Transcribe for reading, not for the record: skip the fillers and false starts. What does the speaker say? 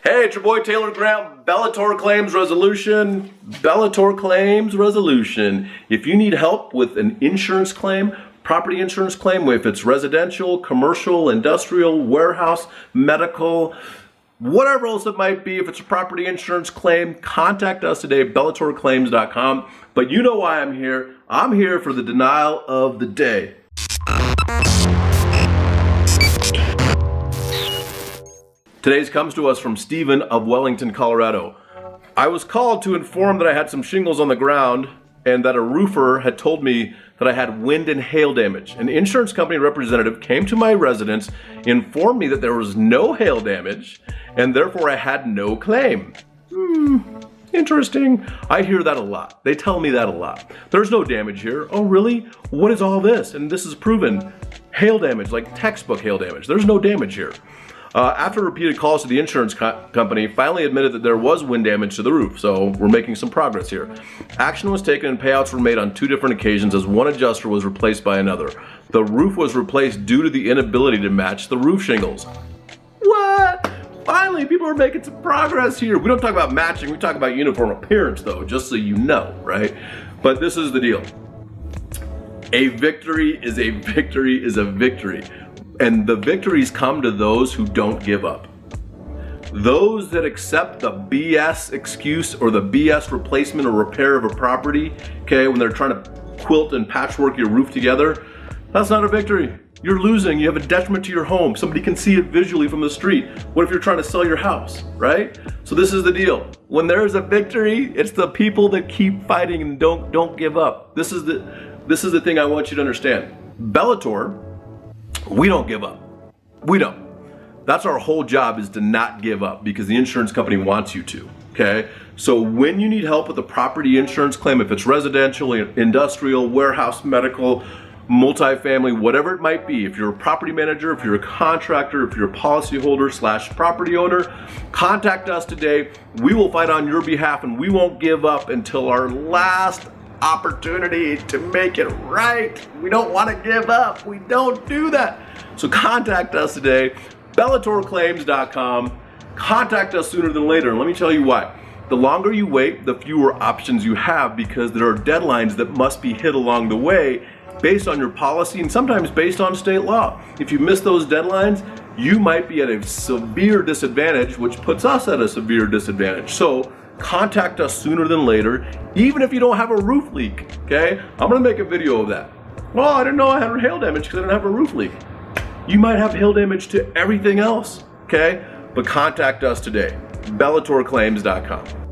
Hey, it's your boy Taylor Grant, Bellator Claims Resolution. Bellator Claims Resolution. If you need help with an insurance claim, property insurance claim, if it's residential, commercial, industrial, warehouse, medical, whatever else it might be, if it's a property insurance claim, contact us today, bellatorclaims.com. But you know why I'm here. I'm here for the denial of the day. Today's comes to us from Stephen of Wellington, Colorado. I was called to inform that I had some shingles on the ground and that a roofer had told me that I had wind and hail damage. An insurance company representative came to my residence, informed me that there was no hail damage, and therefore I had no claim. Interesting. I hear that a lot. They tell me that a lot. There's no damage here. Oh, really? What is all this? And this is proven. Hail damage, like textbook hail damage. There's no damage here. After repeated calls to the insurance company, finally admitted that there was wind damage to the roof, so we're making some progress here. Action was taken and payouts were made on 2 different occasions as one adjuster was replaced by another. The roof was replaced due to the inability to match the roof shingles. What? Finally, people are making some progress here. We don't talk about matching, we talk about uniform appearance though, just so you know, right? But this is the deal. A victory is a victory is a victory. And the victories come to those who don't give up. Those that accept the BS excuse or the BS replacement or repair of a property, okay, when they're trying to quilt and patchwork your roof together, that's not a victory. You're losing, you have a detriment to your home. Somebody can see it visually from the street. What if you're trying to sell your house, right? So this is the deal. When there's a victory, it's the people that keep fighting and don't give up. This is the thing I want you to understand. Bellator, we don't give up. We don't. That's our whole job, is to not give up, because the insurance company wants you to, okay? So when you need help with a property insurance claim, if it's residential, industrial, warehouse, medical, multifamily, whatever it might be, if you're a property manager, if you're a contractor, if you're a policyholder / property owner, contact us today. We will fight on your behalf, and we won't give up until our last opportunity to make it right. We don't want to give up. We don't do that. So contact us today, bellatorclaims.com. Contact us sooner than later. And let me tell you why. The longer you wait, the fewer options you have, because there are deadlines that must be hit along the way based on your policy and sometimes based on state law. If you miss those deadlines, you might be at a severe disadvantage, which puts us at a severe disadvantage. So contact us sooner than later, even if you don't have a roof leak, okay? I'm gonna make a video of that. Well, I didn't know I had hail damage because I didn't have a roof leak. You might have hail damage to everything else, okay? But contact us today, bellatorclaims.com.